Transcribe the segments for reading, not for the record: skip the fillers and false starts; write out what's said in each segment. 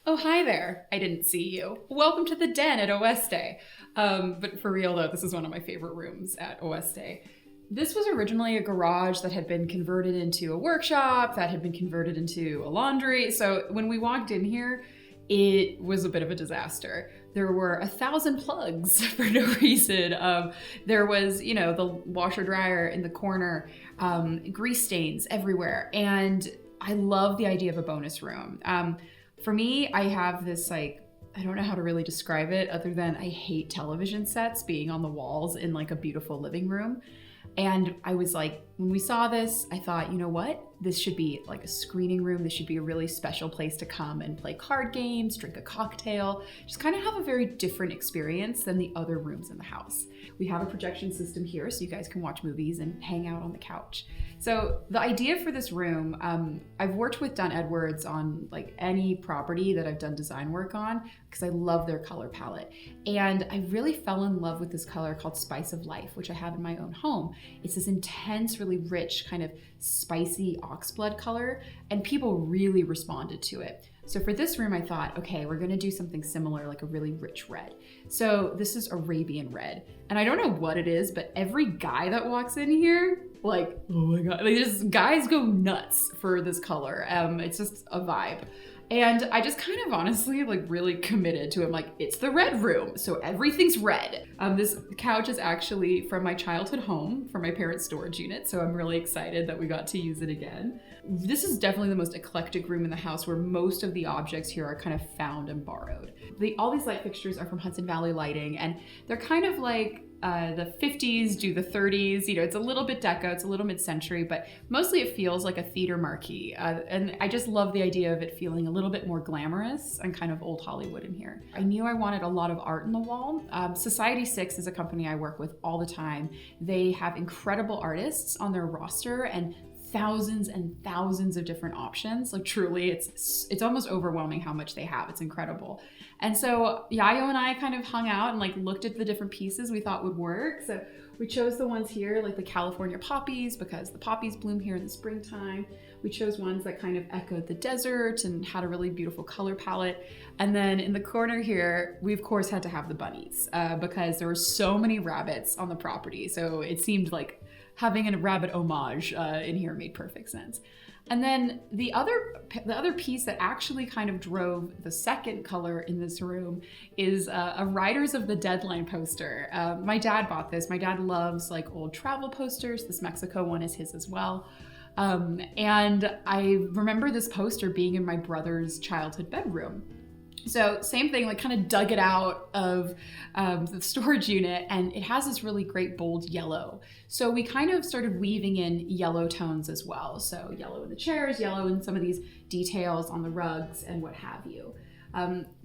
Oh, hi there. I didn't see you. Welcome to the den at Oeste. But for real though, this is one of my favorite rooms at Oeste. This was originally a garage that had been converted into a workshop, that had been converted into a laundry. So when we walked in here, it was a bit of a disaster. There were 1,000 plugs for no reason. There was, the washer dryer in the corner, grease stains everywhere. And I love the idea of a bonus room. For me, I have this I don't know how to really describe it other than I hate television sets being on the walls in like a beautiful living room. And I was like, when we saw this, I thought, you know what? This should be like a screening room. This should be a really special place to come and play card games, drink a cocktail, just kind of have a very different experience than the other rooms in the house. We have a projection system here so you guys can watch movies and hang out on the couch. So the idea for this room, I've worked with Dunn on like any property that I've done design work on because I love their color palette. And I really fell in love with this color called Spice of Life, which I have in my own home. It's this intense, really rich, kind of spicy oxblood color, and people really responded to it. So for this room, I thought, okay, we're gonna do something similar, like a really rich red. So this is Arabian red. And I don't know what it is, but every guy that walks in here, like, oh my God, guys go nuts for this color. It's just a vibe. And I just kind of honestly really committed to it. I'm like, it's the red room, so everything's red. This couch is actually from my childhood home, from my parents' storage unit, so I'm really excited that we got to use it again. This is definitely the most eclectic room in the house where most of the objects here are kind of found and borrowed. All these light fixtures are from Hudson Valley Lighting, and they're kind of like the 50s do the 30s, it's a little bit deco, it's a little mid-century, but mostly it feels like a theater marquee. And I just love the idea of it feeling a little bit more glamorous and kind of old Hollywood in here. I knew I wanted a lot of art in the wall. Society 6 is a company I work with all the time. They have incredible artists on their roster and thousands and thousands of different options. Like truly, it's almost overwhelming how much they have. It's incredible. And so Yayo and I kind of hung out and looked at the different pieces we thought would work. So we chose the ones here, like the California poppies, because the poppies bloom here in the springtime. We chose ones that kind of echoed the desert and had a really beautiful color palette. And then in the corner here, we of course had to have the bunnies because there were so many rabbits on the property. So it seemed like having a rabbit homage in here made perfect sense. And then the other piece that actually kind of drove the second color in this room is a Riders of the Deadline poster. My dad bought this. My dad loves old travel posters. This Mexico one is his as well. And I remember this poster being in my brother's childhood bedroom. So same thing, kind of dug it out of the storage unit, and it has this really great bold yellow. So we kind of started weaving in yellow tones as well. So yellow in the chairs, yellow in some of these details on the rugs and what have you.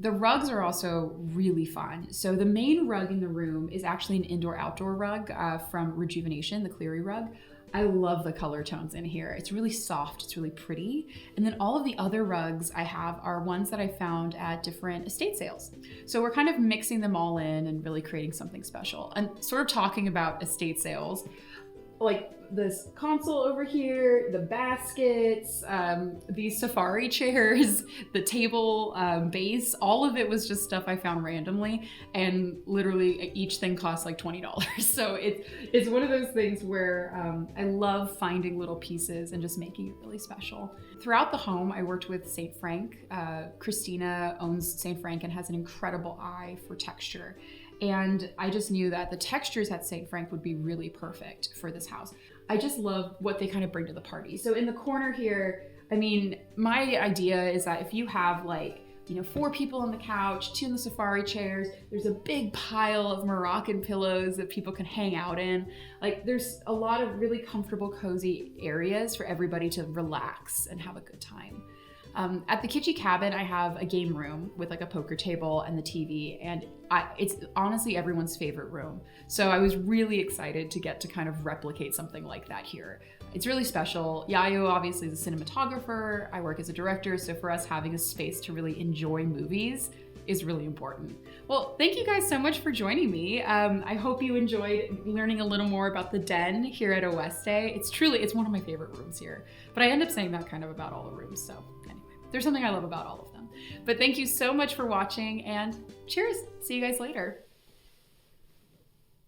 The rugs are also really fun. So the main rug in the room is actually an indoor-outdoor rug from Rejuvenation, the Cleary rug. I love the color tones in here. It's really soft, it's really pretty. And then all of the other rugs I have are ones that I found at different estate sales. So we're kind of mixing them all in and really creating something special. And sort of talking about estate sales, like this console over here, the baskets, these safari chairs, the table base, all of it was just stuff I found randomly, and literally each thing cost like $20. So it's one of those things where I love finding little pieces and just making it really special. Throughout the home, I worked with St. Frank. Christina owns St. Frank and has an incredible eye for texture. And I just knew that the textures at St. Frank would be really perfect for this house. I just love what they kind of bring to the party. So in the corner here, my idea is that if you have 4 people on the couch, 2 in the safari chairs, there's a big pile of Moroccan pillows that people can hang out in. There's a lot of really comfortable, cozy areas for everybody to relax and have a good time. At the kitchen cabin, I have a game room with a poker table and the TV, and it's honestly everyone's favorite room. So I was really excited to get to kind of replicate something like that here. It's really special. Yayo obviously is a cinematographer. I work as a director, so for us having a space to really enjoy movies is really important. Well, thank you guys so much for joining me. I hope you enjoyed learning a little more about the den here at Oeste. It's one of my favorite rooms here, but I end up saying that kind of about all the rooms. So anyway, there's something I love about all of them. But thank you so much for watching, and cheers. See you guys later.